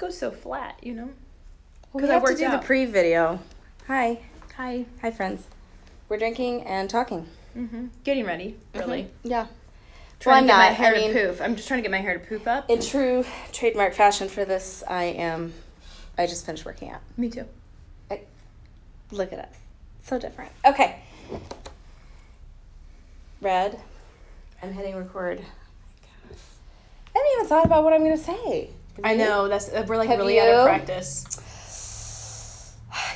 goes so flat, you know? Well, we have to do the pre-video. Hi, friends. We're drinking and talking. Getting ready, really. Yeah. Trying to get my hair to poof. I'm just trying to get my hair to poof up. In true trademark fashion for this, I just finished working out. Me too. Look at us. So different. Okay. Red. I'm hitting record. I haven't even thought about what I'm going to say. I know. We're like really out of practice.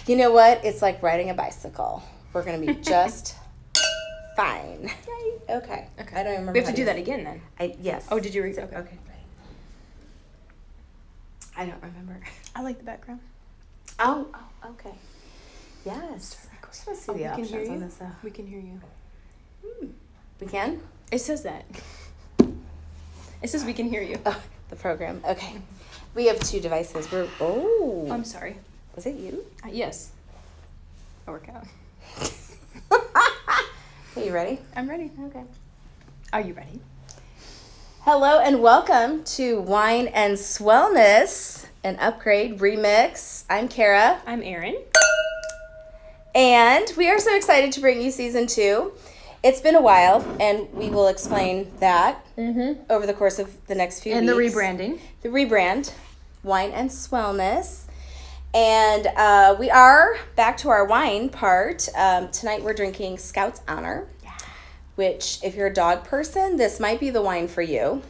You know what? It's like riding a bicycle. We're going to be just fine. Yay. Okay. I don't remember. We have to do that again then. Yes. Oh, did you read? Okay. Okay. I don't remember. I like the background. Oh, okay. Yes. Of course, I see the we can hear options you. on this. We can hear you. We can? It says that. It says we can hear you. Oh, the program. Okay. We have two devices. I'm sorry. Was it you? Yes. A workout. Are you ready? I'm ready. Okay. Are you ready? Hello and welcome to Wine and SWELLness, an upgrade remix. I'm Kara. I'm Erin. And we are so excited to bring you season 2. It's been a while, and we will explain that over the course of the next few weeks. And the rebranding. The rebrand, Wine and SWELLness. And we are back to our wine part. Tonight we're drinking Scout's Honor, which if you're a dog person, this might be the wine for you.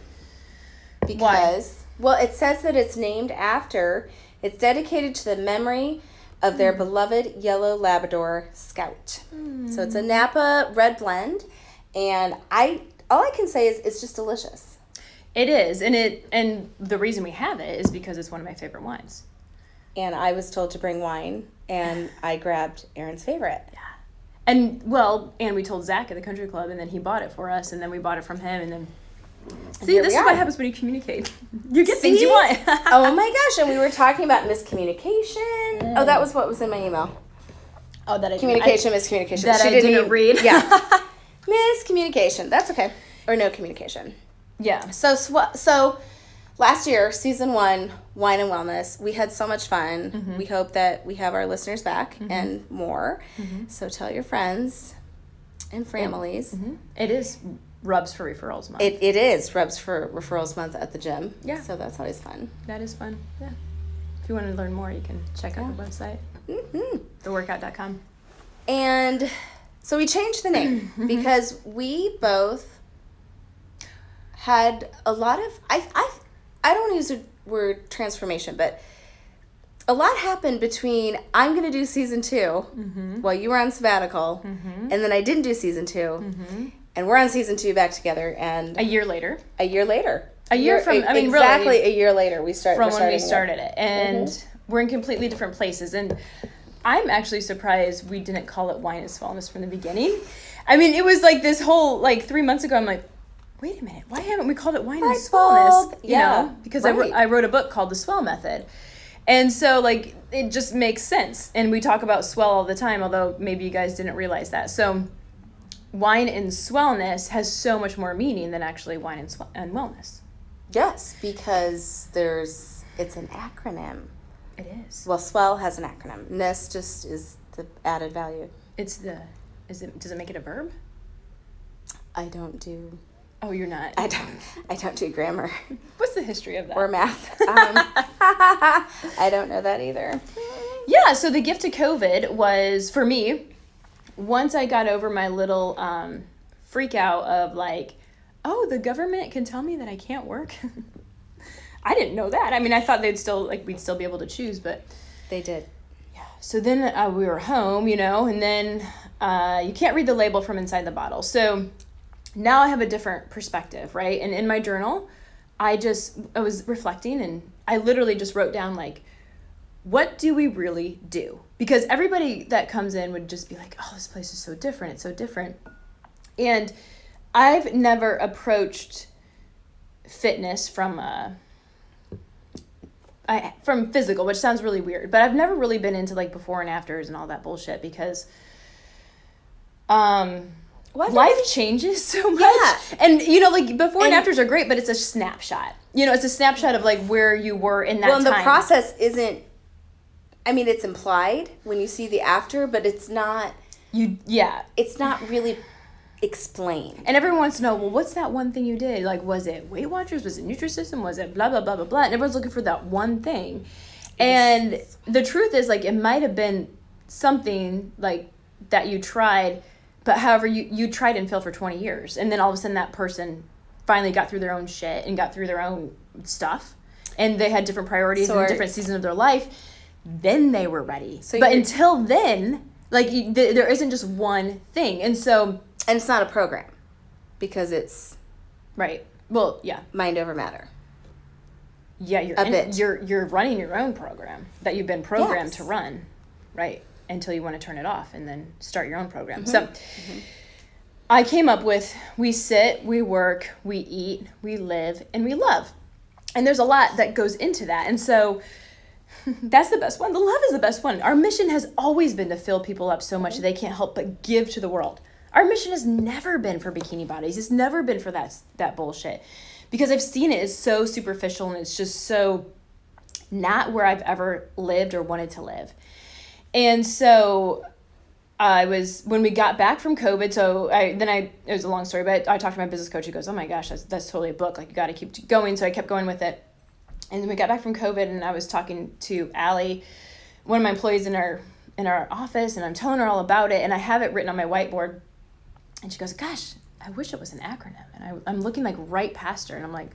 Because, well, it says that it's it's dedicated to the memory of their beloved yellow Labrador Scout. So it's a Napa red blend, and all I can say is it's just delicious. It is, and the reason we have it is because it's one of my favorite wines. And I was told to bring wine, and I grabbed Erin's favorite. Yeah. And we told Zach at the country club, and then he bought it for us, and then we bought it from him, and then... See, this is what happens when you communicate. You get things you want. Oh my gosh, and we were talking about miscommunication. Oh, that was what was in my email. Oh, that miscommunication. That I didn't read. Yeah. Miscommunication. That's okay. Or no communication. Yeah. So last year, season 1, Wine and Wellness, we had so much fun. We hope that we have our listeners back and more. So tell your friends and families. It is Rubs for Referrals Month. It is Rubs for Referrals Month at the gym. Yeah. So that's always fun. That is fun. Yeah. If you want to learn more, you can check out the website. Theworkout.com. And so we changed the name because we both had a lot of I don't use the word transformation, but a lot happened between I'm going to do season 2 while you were on sabbatical, and then I didn't do season 2, and we're on season 2 back together, and a year later. Exactly a year later we started. From when we started it, and we're in completely different places, and I'm actually surprised we didn't call it Wine and SWELLness from the beginning. I mean, it was like this whole 3 months ago. I'm like, wait a minute, why haven't we called it Wine and SWELLness? You know, because I wrote a book called The Swell Method. And so, it just makes sense. And we talk about swell all the time, although maybe you guys didn't realize that. So, Wine and SWELLness has so much more meaning than actually wine and wellness. Yes, because it's an acronym. It is. Well, swell has an acronym. Ness just is the added value. Does it make it a verb? I don't do... Oh, you're not? I don't do grammar. What's the history of that? Or math. I don't know that either. Yeah, so the gift of COVID was, for me, once I got over my little freak out of oh, the government can tell me that I can't work. I didn't know that. I mean, I thought we'd still be able to choose, but... They did. Yeah. So then we were home, and then you can't read the label from inside the bottle. So... Now I have a different perspective, right? And in my journal, I was reflecting, and I literally just wrote down, what do we really do? Because everybody that comes in would just be like, oh, this place is so different. It's so different. And I've never approached fitness from physical, which sounds really weird, but I've never really been into before and afters and all that bullshit because, life changes so much. Yeah. And, like, before and afters are great, but it's a snapshot. It's a snapshot of, like, where you were in that time. Well, and the process isn't, it's implied when you see the after, but it's not. It's not really explained. And everyone wants to know, well, what's that one thing you did? Like, was it Weight Watchers? Was it Nutrisystem? Was it blah, blah, blah, blah, blah? And everyone's looking for that one thing. And the truth is, like, it might have been something, like, that you tried, but however, you tried and failed for 20 years. And then all of a sudden that person finally got through their own shit and got through their own stuff. And they had different priorities in a different season of their life. Then they were ready. But until then, like, there isn't just one thing. And it's not a program because it's right. Well, yeah, mind over matter. Yeah, you're running your own program that you've been programmed to run, right? Until you want to turn it off and then start your own program. Mm-hmm. So I came up with, we sit, we work, we eat, we live, and we love. And there's a lot that goes into that. And so that's the best one. The love is the best one. Our mission has always been to fill people up so much that they can't help but give to the world. Our mission has never been for bikini bodies. It's never been for that bullshit. Because I've seen it as so superficial and it's just so not where I've ever lived or wanted to live. And so when we got back from COVID, it was a long story, but I talked to my business coach. He goes, oh my gosh, that's totally a book. Like, you got to keep going. So I kept going with it. And then we got back from COVID and I was talking to Allie, one of my employees in our office, and I'm telling her all about it. And I have it written on my whiteboard. And she goes, gosh, I wish it was an acronym. And I'm looking like right past her and I'm like,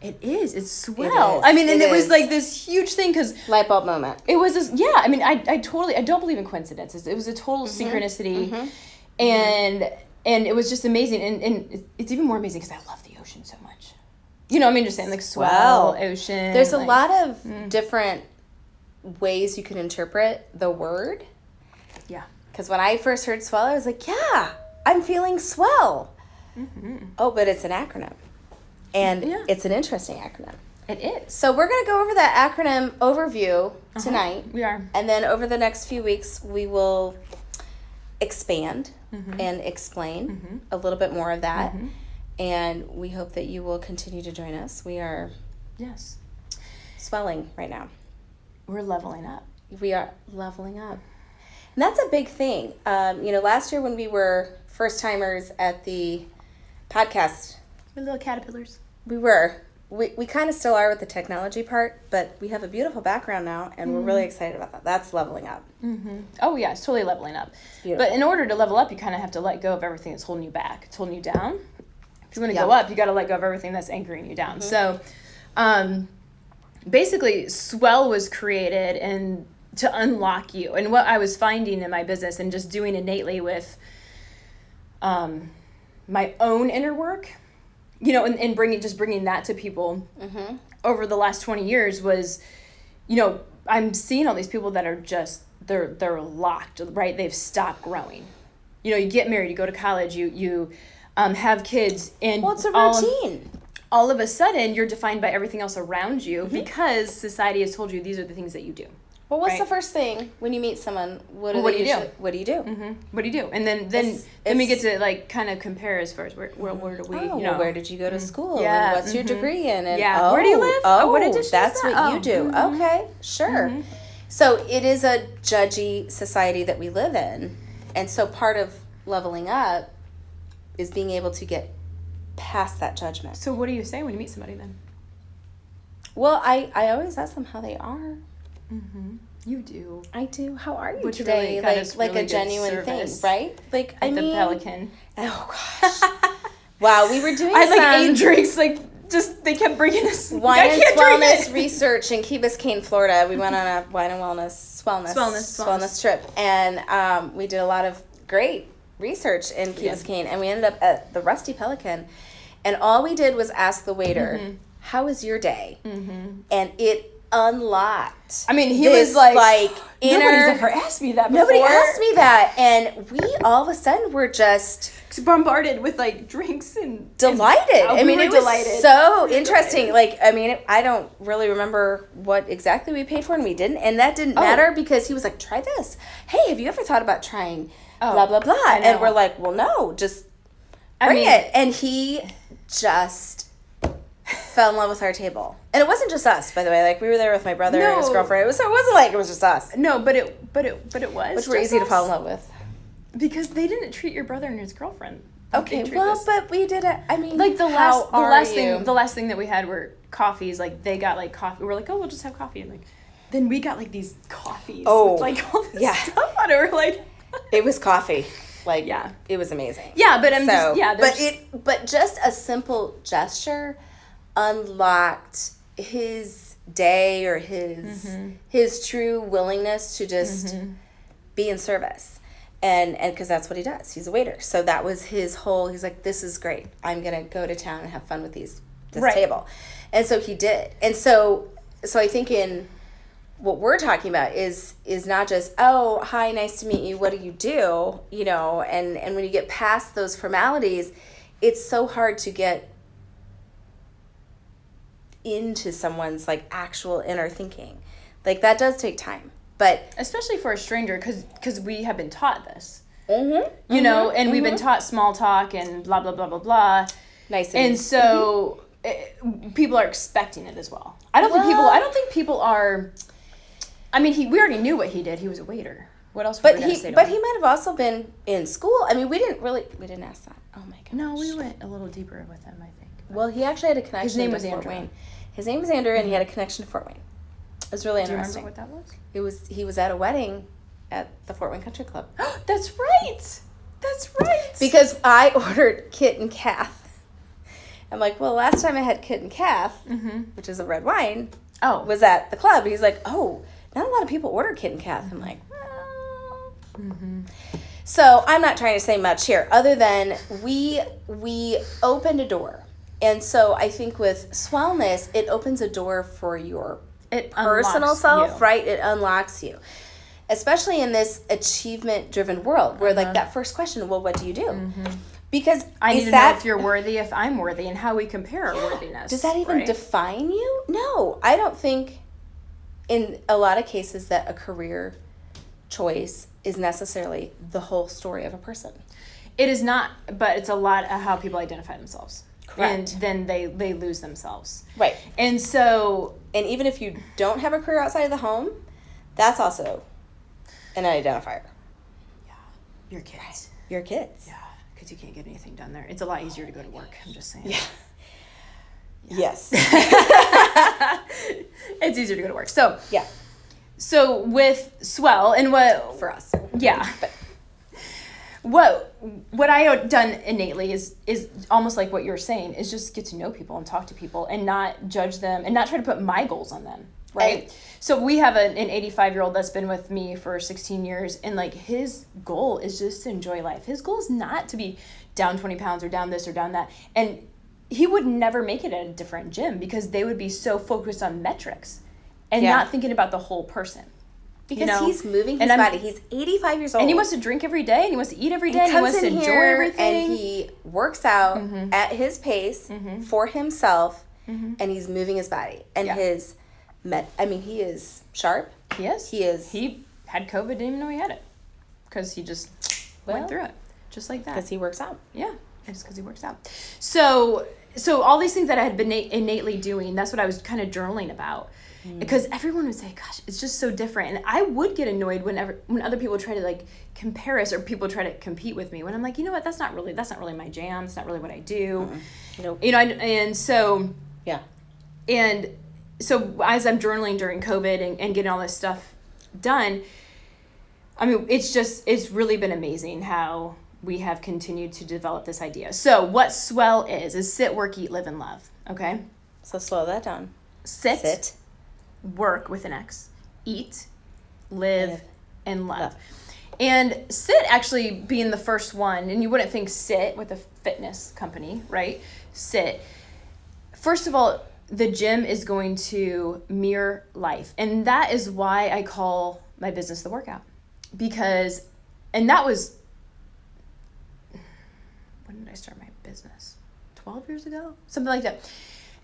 it is. It's SWELL. It was like this huge thing because light bulb moment. It was this. Yeah. I don't believe in coincidences. It was a total synchronicity, and it was just amazing. And it's even more amazing because I love the ocean so much. Just saying, like, SWELL, ocean. There's a lot of different ways you can interpret the word. Yeah. Because when I first heard SWELL, I was like, yeah, I'm feeling swell. Mm-hmm. Oh, but it's an acronym. And it's an interesting acronym. It is. So we're going to go over that acronym overview tonight. We are. And then over the next few weeks, we will expand and explain a little bit more of that. Mm-hmm. And we hope that you will continue to join us. We are swelling right now. We're leveling up. We are leveling up. And that's a big thing. Last year when we were first-timers at the podcast, we're little caterpillars. We were. We kind of still are with the technology part, but we have a beautiful background now, and we're really excited about that. That's leveling up. Mm-hmm. Oh, yeah, it's totally leveling up. But in order to level up, you kind of have to let go of everything that's holding you back. It's holding you down. If you want to go up, you got to let go of everything that's anchoring you down. So basically, SWELL was created to unlock you. And what I was finding in my business and just doing innately with my own inner work, and bringing that to people over the last 20 years was, I'm seeing all these people that are just, they're locked, right? They've stopped growing. You get married, you go to college, you have kids, and it's a routine. All of a sudden, you're defined by everything else around you because society has told you these are the things that you do. Well, what's the first thing when you meet someone? What do you do? What do you do? Mm-hmm. What do you do? And then we get to, like, kind of compare as far as where do we? Where did you go to school? Yeah. And what's your degree in? And where do you live? What edition? That's what you do. Mm-hmm. Okay, sure. Mm-hmm. So it is a judgy society that we live in, and so part of leveling up is being able to get past that judgment. So what do you say when you meet somebody then? Well, I always ask them how they are. Mm-hmm. You do. I do. How are you which today? Really like really a genuine thing, right? Like, at the Pelican. Oh gosh! Wow, we were doing. I had 8 drinks. Just they kept bringing us wine and wellness research in Key Biscayne, Florida. We went on a wine and swellness trip, and we did a lot of great research in Key Biscayne, and we ended up at the Rusty Pelican, and all we did was ask the waiter, "How was your day?" Mm-hmm. And it unlocked. I mean, he was like inner. Nobody's ever asked me that before. Nobody asked me that, and we all of a sudden were just bombarded with like drinks and delighted. I mean, it was so interesting. Like, I mean, I don't really remember what exactly we paid for, and we didn't, and that didn't matter because he was like, "Try this. Hey, have you ever thought about trying blah blah blah?" And we're like, "Well, no, just bring it." And he just fell in love with our table, and it wasn't just us, by the way. Like, we were there with my brother and his girlfriend. It wasn't like it was just us. No, but it was, which were easy to fall in love with. Because they didn't treat your brother and his girlfriend. Okay, well, but we did it. I mean, like the last thing that we had were coffees. Like, they got like coffee. We're like, oh, we'll just have coffee. And like, then we got like these coffees. With, like, all this stuff on it. We're like, it was coffee. Like, it was amazing. Yeah, but but just a simple gesture unlocked his day or his true willingness to just be in service. And because that's what he does. He's a waiter. So that was his whole, he's like, this is great. I'm going to go to town and have fun with this table. And so he did. And so I think in what we're talking about is not just, oh, hi, nice to meet you. What do you do? You know, and when you get past those formalities, it's so hard to get into someone's like actual inner thinking. Like, that does take time. But especially for a stranger, because we have been taught this, you know, and we've been taught small talk and blah blah blah blah blah. Nice. And so people are expecting it as well. I don't think people are. I mean, we already knew what he did. He was a waiter. What else? But he might have also been in school. I mean, we didn't ask that. Oh my gosh. No, we went a little deeper with him, I think. Well, he actually had a connection. His name was Fort Andrew. Wayne. His name was Andrew, and he had a connection to Fort Wayne. It was really interesting. Do you remember what that was? He was at a wedding at the Fort Wayne Country Club. That's right. Because I ordered Kit and Kath. I'm like, well, last time I had Kit and Kath, which is a red wine, was at the club. He's like, oh, not a lot of people order Kit and Kath. I'm like, well. So I'm not trying to say much here, other than we opened a door. And so I think with SWELLness, it opens a door for your personal self, right? It unlocks you. Especially in this achievement-driven world where, like, that first question, well, what do you do? Because I need to know if you're worthy, if I'm worthy, and how we compare our worthiness. Does that even define you? No. I don't think in a lot of cases that a career choice is necessarily the whole story of a person. It is not, but it's a lot of how people identify themselves. Correct. And then they lose themselves. Right. And so... And even if you don't have a career outside of the home, that's also an identifier. Yeah. Your kids. Right. Your kids. Yeah. Because you can't get anything done there. It's a lot easier to go to work. I'm just saying. Yeah. Yes. It's easier to go to work. So... Yeah. So with Swell and what... For us. Yeah. But what I have done innately is almost like what you're saying, is just get to know people and talk to people and not judge them and not try to put my goals on them, right? So we have an 85-year-old that's been with me for 16 years, and like his goal is just to enjoy life. His goal is not to be down 20 pounds or down this or down that. And he would never make it at a different gym because they would be so focused on metrics and not thinking about the whole person. Because he's moving his body. He's 85 years old. And he wants to drink every day, and he wants to eat every day, and he wants to enjoy everything. And he works out at his pace for himself, and he's moving his body. And he is sharp. He is. He is. He had COVID, didn't even know he had it. Because he just went through it. Just like that. Because he works out. Yeah, just because he works out. So all these things that I had been innately doing, that's what I was kind of journaling about. Because everyone would say, gosh, it's just so different. And I would get annoyed when other people try to like compare us or people try to compete with me, when I'm like, you know what, that's not really my jam. It's not really what I do. Nope. You know, and so yeah. And so as I'm journaling during COVID and getting all this stuff done, I mean, it's really been amazing how we have continued to develop this idea. So what SWELL is sit, work, eat, live, and love. Okay? So slow that down. Sit. Work with an X, eat, live, and love. And sit actually being the first one, and you wouldn't think sit with a fitness company, right? Sit. First of all, the gym is going to mirror life. And that is why I call my business The Workout. Because, and that was, when did I start my business? 12 years ago? Something like that.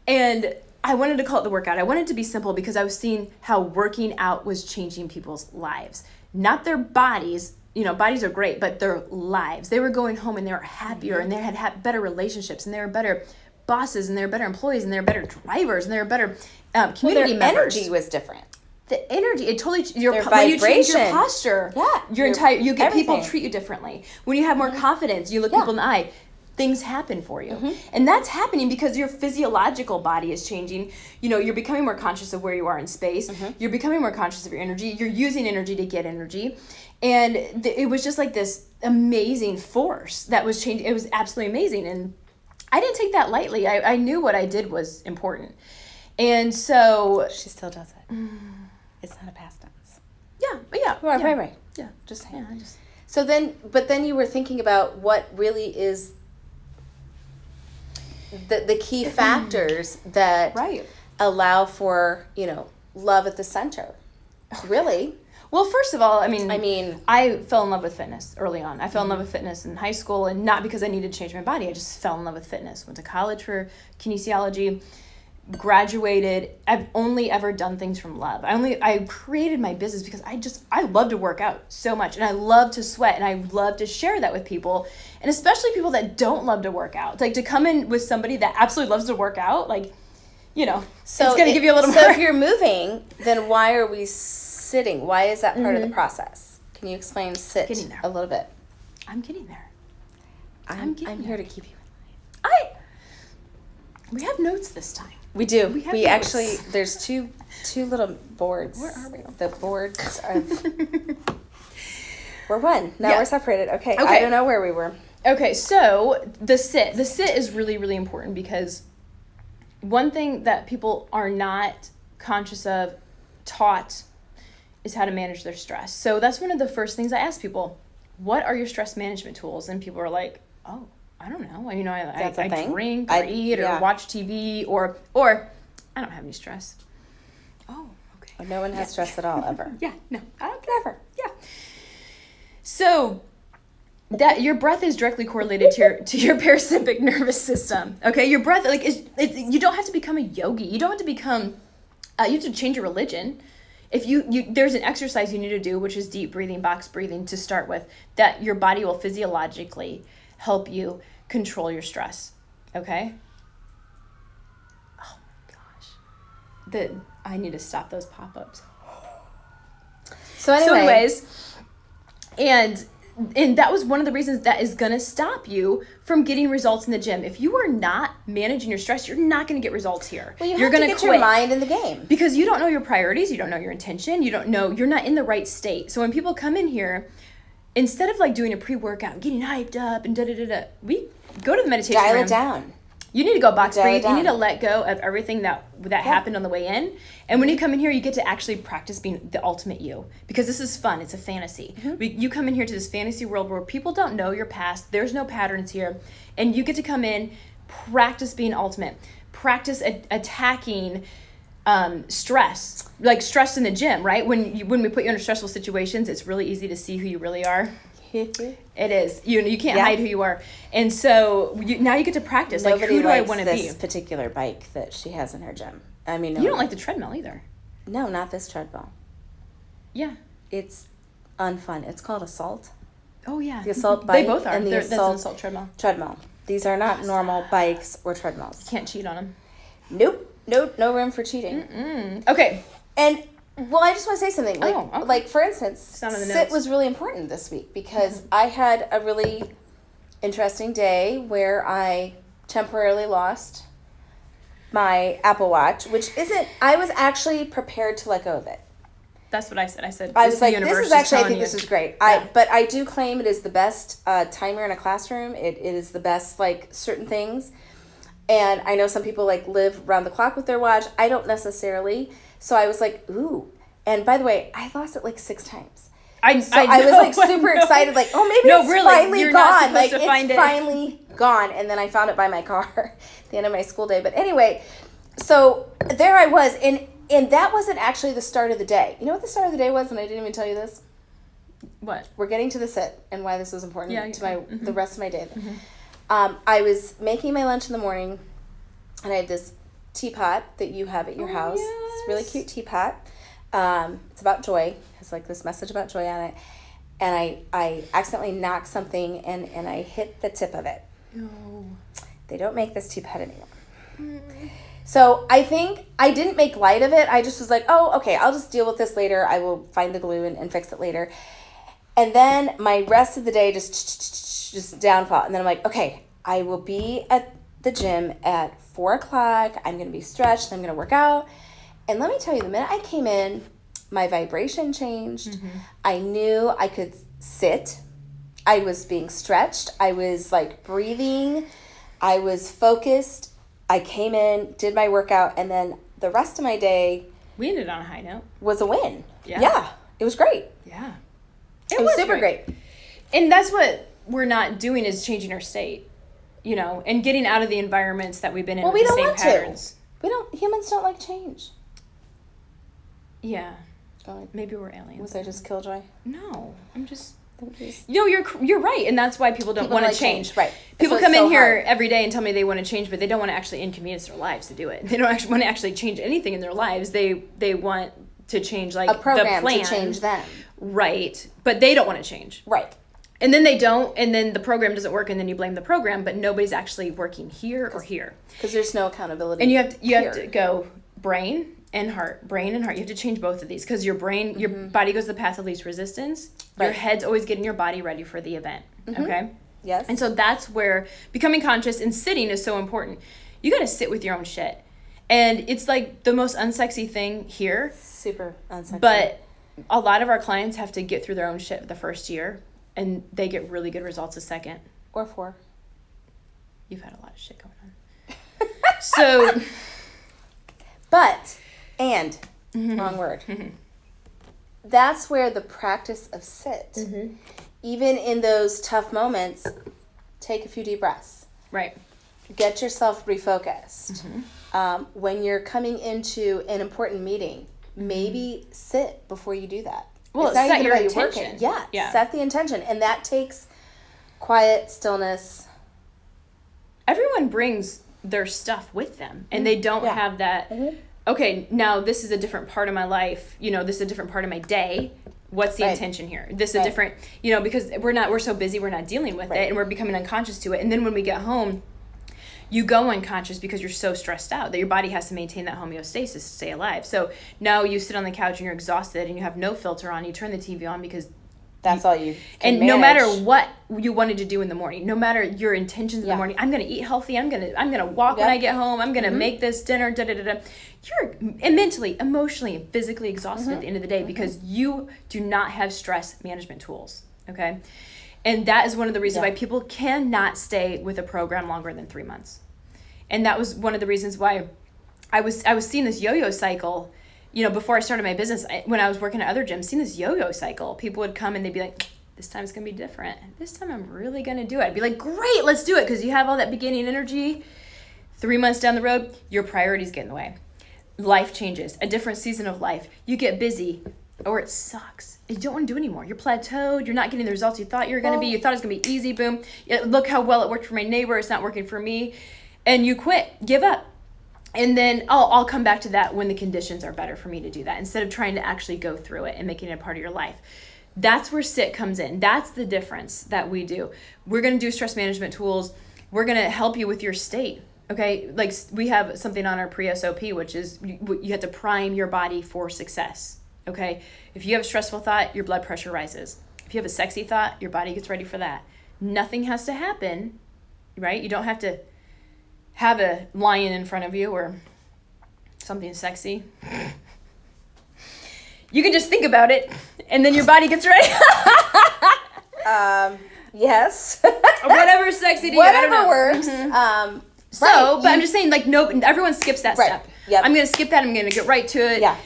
And I wanted to call it The Workout. I wanted it to be simple because I was seeing how working out was changing people's lives. Not their bodies. Bodies are great, but their lives. They were going home and they were happier and they had better relationships and they were better bosses and they were better employees and they were better drivers and they were better community their members. Energy was different. The energy, it totally, when you change your posture, you get everything. people treat you differently. When you have more confidence, you look people in the eye, things happen for you. And that's happening because your physiological body is changing. You're becoming more conscious of where you are in space. You're becoming more conscious of your energy. You're using energy to get energy. And it was just like this amazing force that was changing. It was absolutely amazing. And I didn't take that lightly. I knew what I did was important. And so... She still does it. It's not a past tense. Yeah. Right. Yeah. Just saying. Yeah, So then you were thinking about what really is the key factors that allow for, love at the center. Really? Well, first of all, I mean, I fell in love with fitness early on. I fell in love with fitness in high school, and not because I needed to change my body. I just fell in love with fitness. Went to college for kinesiology, graduated. I've only ever done things from love. I created my business because I love to work out so much, and I love to sweat, and I love to share that with people, and especially people that don't love to work out. Like, to come in with somebody that absolutely loves to work out, so it's going to give you a little more. So if you're moving, then why are we sitting? Why is that part of the process? Can you explain sit a little bit? I'm getting there. I'm here to keep you in line. We have notes this time. We do. We actually, there's two little boards. Where are we? The boards are... We're one. Now we're separated. Okay. I don't know where we were. Okay, so the sit is really, really important because one thing that people are not conscious of, taught, is how to manage their stress. So that's one of the first things I ask people. What are your stress management tools? And people are like, oh, I don't know. I drink or eat or watch TV or I don't have any stress. Oh, okay. No one has stress at all, ever. No, I don't care. Ever. Yeah. So that your breath is directly correlated to your parasympathetic nervous system. Okay, your breath, you don't have to become a yogi. You don't have to become. You have to change your religion. If you there's an exercise you need to do, which is deep breathing, box breathing to start with, that your body will physiologically help you control your stress. Okay? Oh my gosh. I need to stop those pop-ups. So anyways, and that was one of the reasons that is going to stop you from getting results in the gym. If you are not managing your stress, you're not going to get results here. Well, you're going to get your mind in the game. Because you don't know your priorities, you don't know your intention, you're not in the right state. So when people come in here, instead of doing a pre-workout and getting hyped up and we go to the meditation room. Dial it down. You need to go box breathe. You need to let go of everything that happened on the way in. And when you come in here, you get to actually practice being the ultimate you. Because this is fun. It's a fantasy. You come in here to this fantasy world where people don't know your past. There's no patterns here. And you get to come in, practice being ultimate. Practice attacking stress. Like stress in the gym, right? When we put you under stressful situations, it's really easy to see who you really are. It is. You can't hide who you are. And so now you get to practice. Nobody who do I want to be? This particular bike that she has in her gym. I mean, you don't like the treadmill either. No, not this treadmill. Yeah. It's unfun. It's called Assault. Oh, yeah. The Assault bike. They both are. And That's an Assault treadmill. These are not normal bikes or treadmills. You can't cheat on them. Nope. No room for cheating. Okay. And... Well, I just want to say something. For instance, sit was really important this week because I had a really interesting day where I temporarily lost my Apple Watch, which I was actually prepared to let go of it. That's what I said. I was like, this is actually, I think this is great. But I do claim it is the best timer in a classroom. It is the best, certain things. And I know some people, live around the clock with their watch. I don't necessarily. So I was like, ooh. And by the way, I lost it 6 times. I was super excited, maybe it's finally You're gone. Not to find it's finally gone. And then I found it by my car at the end of my school day. But anyway, So there I was, and that wasn't actually the start of the day. You know what the start of the day was, and I didn't even tell you this? What? We're getting to the sit and why this was important to the rest of my day. Mm-hmm. I was making my lunch in the morning, and I had this teapot that you have at your house. Yes. It's a really cute teapot. It's about joy. It has like this message about joy on it. And I accidentally knocked something and I hit the tip of it. No. They don't make this teapot anymore. So I think I didn't make light of it. I just was like, oh, okay, I'll just deal with this later. I will find the glue and fix it later. And then my rest of the day just downfall. And then I'm like, okay, I will be at the gym at 4 o'clock. I'm going to be stretched. I'm going to work out. And let me tell you, the minute I came in, my vibration changed. Mm-hmm. I knew I could sit. I was being stretched. I was like breathing. I was focused. I came in, did my workout, and then the rest of my day... We ended on a high note. ...was a win. Yeah. It was great. Yeah. It was super great. And that's what we're not doing is changing our state, you know, and getting out of the environments that we've been in with the same patterns. Humans don't like change. Yeah. Maybe we're aliens. Was I just killjoy? No. I'm just... No, you're right, and that's why people don't want to change. Right. People come in here every day and tell me they want to change, but they don't want to actually inconvenience their lives to do it. They don't actually want to actually change anything in their lives. They want to change like a program the plan to change them. Right, but they don't want to change. Right. And then they don't, and then the program doesn't work, and then you blame the program, but nobody's actually working here or here. Because there's no accountability. And you have to go brain and heart. You have to change both of these because your brain, your body goes the path of least resistance. Right. Your head's always getting your body ready for the event. Mm-hmm. Okay? Yes. And so that's where becoming conscious and sitting is so important. You got to sit with your own shit. And it's like the most unsexy thing here. Super unsexy. But a lot of our clients have to get through their own shit the first year, and they get really good results the second. Or 4. You've had a lot of shit going on. So. But, wrong word. Mm-hmm. That's where the practice of sit, even in those tough moments, take a few deep breaths. Right. Get yourself refocused. When you're coming into an important meeting, maybe sit before you do that. Well, set your intention. Yeah, set the intention. And that takes quiet, stillness. Everyone brings their stuff with them, and they don't have that... Okay, now this is a different part of my life. You know, this is a different part of my day. What's the intention here? This is a different, you know, because we're so busy, we're not dealing with it, and we're becoming unconscious to it. And then when we get home, you go unconscious because you're so stressed out that your body has to maintain that homeostasis to stay alive. So now you sit on the couch and you're exhausted and you have no filter on. You turn the TV on because that's all you can and manage. No matter what you wanted to do in the morning, no matter your intentions in the morning, I'm going to eat healthy. I'm going to walk when I get home. I'm going to make this dinner. You're mentally, emotionally, and physically exhausted at the end of the day because you do not have stress management tools. Okay, and that is one of the reasons why people cannot stay with a program longer than 3 months. And that was one of the reasons why I was seeing this yo-yo cycle. You know, before I started my business, when I was working at other gyms, seeing this yo-yo cycle, people would come and they'd be like, this time it's going to be different. This time I'm really going to do it. I'd be like, great, let's do it. Because you have all that beginning energy. 3 months down the road, your priorities get in the way. Life changes, a different season of life. You get busy or it sucks. You don't want to do anymore. You're plateaued. You're not getting the results you thought you were going to be. You thought it was going to be easy. Boom. Look how well it worked for my neighbor. It's not working for me. And you quit. Give up. And then I'll come back to that when the conditions are better for me to do that instead of trying to actually go through it and making it a part of your life. That's where SIT comes in. That's the difference that we do. We're going to do stress management tools. We're going to help you with your state. Okay, like we have something on our pre-SOP, which is you have to prime your body for success. Okay, if you have a stressful thought, your blood pressure rises. If you have a sexy thought, your body gets ready for that. Nothing has to happen, right? You don't have to have a lion in front of you or something sexy. You can just think about it, and then your body gets ready. Yes. Whatever's sexy to you. Whatever works. But I'm just saying, like, no, everyone skips that step. Yep. I'm going to skip that. I'm going to get right to it. Yeah.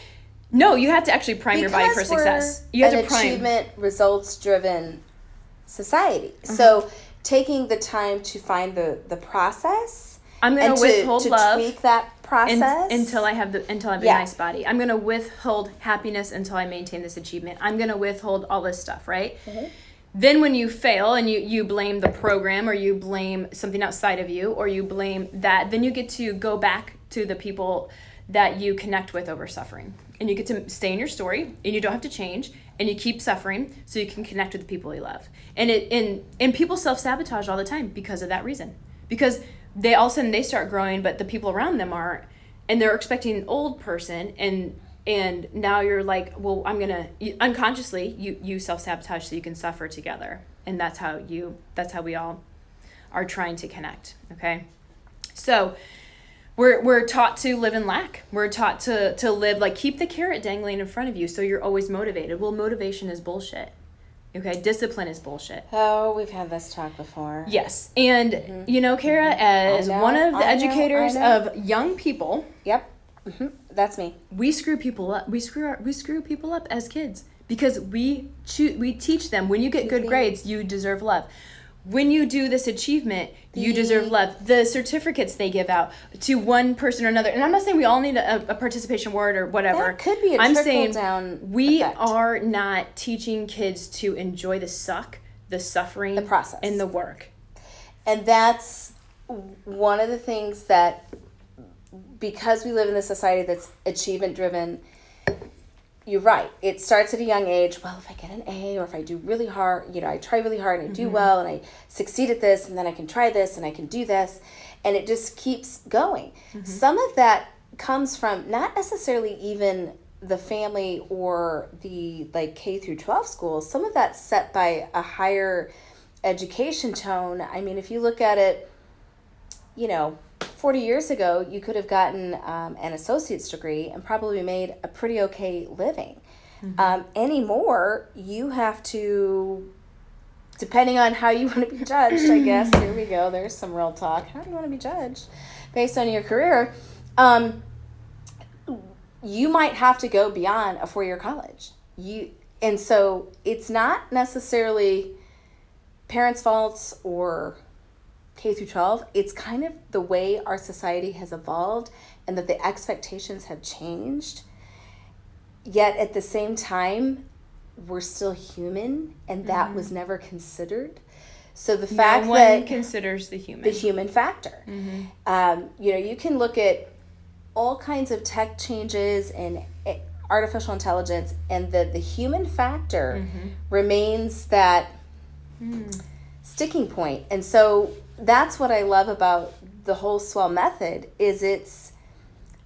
No, you have to actually prime your body for success. You have to prime. Achievement, results-driven society. So taking the time to find the process. I'm going to withhold love. To tweak that process until I have a nice body. I'm going to withhold happiness until I maintain this achievement. I'm going to withhold all this stuff, right? Then when you fail and you blame the program, or you blame something outside of you, or you blame that, then you get to go back to the people that you connect with over suffering. And you get to stay in your story, and you don't have to change, and you keep suffering so you can connect with the people you love. And people self-sabotage all the time because of that reason. Because they all of a sudden they start growing, but the people around them aren't, and they're expecting an old person, and now you're like, well, unconsciously you self-sabotage so you can suffer together. And that's how we all are trying to connect. Okay. So we're taught to live in lack. We're taught to live like, keep the carrot dangling in front of you so you're always motivated. Well, motivation is bullshit. Okay, discipline is bullshit. Oh, we've had this talk before. Yes, and Kara, as one of the educators of young people. Yep, that's me. We screw people up. We screw people up as kids because we teach them, when you get good grades, you deserve love. When you do this achievement, you deserve love. The certificates they give out to one person or another, and I'm not saying we all need a participation award or whatever. That could be a trickle-down we effect. are not teaching kids to enjoy the suffering, the process, and the work. And that's one of the things that, because we live in a society that's achievement-driven, you're right. It starts at a young age. Well, if I get an A, or if I do really hard, I try really hard and I do well and I succeed at this, and then I can try this and I can do this, and it just keeps going. Some of that comes from not necessarily even the family or the K through 12 schools. Some of that's set by a higher education tone. I mean, if you look at it, 40 years ago, you could have gotten an associate's degree and probably made a pretty okay living. Anymore, you have to, depending on how you want to be judged, I guess, here we go, there's some real talk. How do you want to be judged? Based on your career, you might have to go beyond a 4-year college. And so it's not necessarily parents' faults or K through 12, it's kind of the way our society has evolved and that the expectations have changed. Yet at the same time, we're still human, and that was never considered. So the fact no one that considers the human factor. You can look at all kinds of tech changes and artificial intelligence, and the human factor remains that sticking point. And so that's what I love about the whole SWELL method, is it's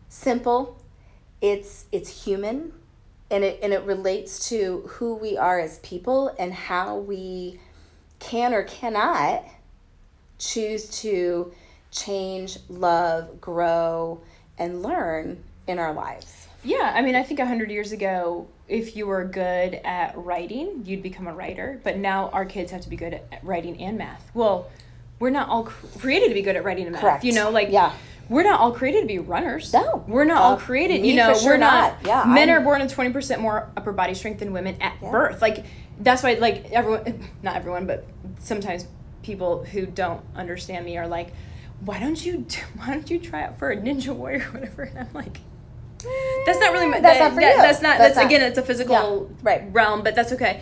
simple, it's human, and it relates to who we are as people and how we can or cannot choose to change, love, grow, and learn in our lives. Yeah, I mean, I think 100 years ago, if you were good at writing, you'd become a writer. But now our kids have to be good at writing and math. Well, we're not all created to be good at writing and math. Correct. We're not all created to be runners. No. We're not all created, we're not. Yeah, men are born with 20% more upper body strength than women at birth. That's why, everyone, not everyone, but sometimes people who don't understand me are like, why don't you try out for a ninja warrior or whatever? And I'm like, that's not really that's not for you. That's again, it's a physical realm, but that's okay.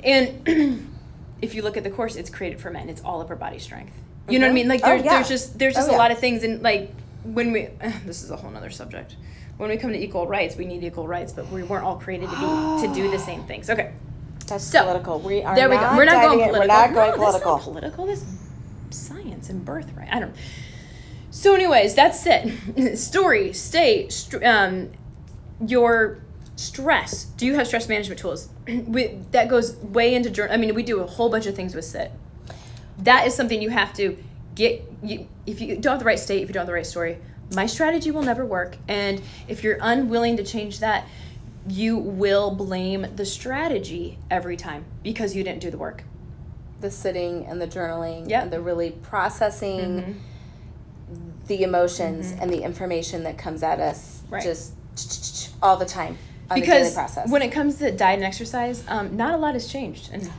And if you look at the course, it's created for men. It's all upper body strength. You know what I mean? There's just a lot of things, and when we this is a whole nother subject. When we come to equal rights, we need equal rights, but we weren't all created to do the same things. Okay. That's political. We are there we go. We're not going political. We're not going political. That's not political. That's science and birthright. I don't know. So anyways, that's it. Story, your stress. Do you have stress management tools? That goes way into journal. I mean, we do a whole bunch of things with SIT. That is something you have to get. If you don't have the right state, if you don't have the right story, my strategy will never work. And if you're unwilling to change that, you will blame the strategy every time because you didn't do the work. The sitting and the journaling and the really processing the emotions and the information that comes at us just all the time on a daily process. When it comes to diet and exercise, not a lot has changed in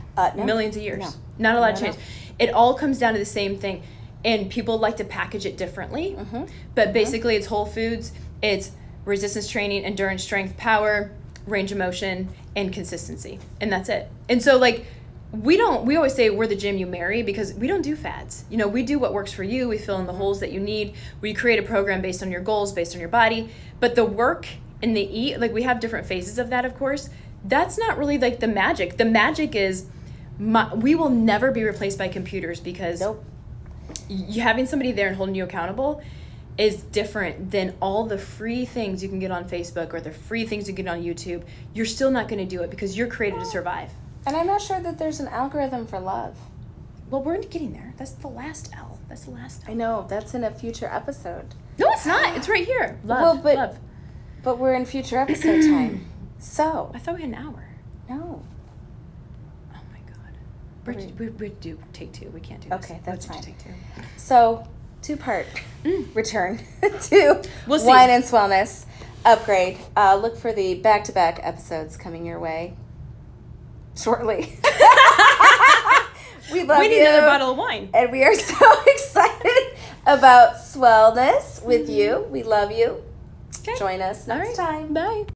millions of years. No. Not a lot has changed. It all comes down to the same thing. and people like to package it differently. Mm-hmm. But basically, it's whole foods. It's resistance training, endurance, strength, power, range of motion, and consistency, and that's it. And so, like, we always say we're the gym you marry, because we don't do fads. You know, we do what works for you. We fill in the holes that you need. We create a program based on your goals, based on your body. But the work and the eat, like, we have different phases of that, of course. That's not really like the magic. The magic is we will never be replaced by computers, because Nope. you having somebody there and holding you accountable is different than all the free things you can get on Facebook or the free things you get on YouTube. You're still not going to do it because you're created to survive. And I'm not sure that there's an algorithm for love. Well, we're getting there. That's the last L. That's the last L. I know, that's in a future episode. No, it's not. It's right here. Love. Well, but- love. But we're in future episode time. So, I thought we had an hour. no. Oh my God. We do take 2. We can't do this. Okay, that's Let's fine. just take 2. So, 2-part return to We'll see. Wine and Swellness upgrade. Look for the back-to-back episodes coming your way shortly. We love We need you. another bottle of wine. And we are so excited about Swellness with you. We love you. Okay. Join us All next right. time. Bye.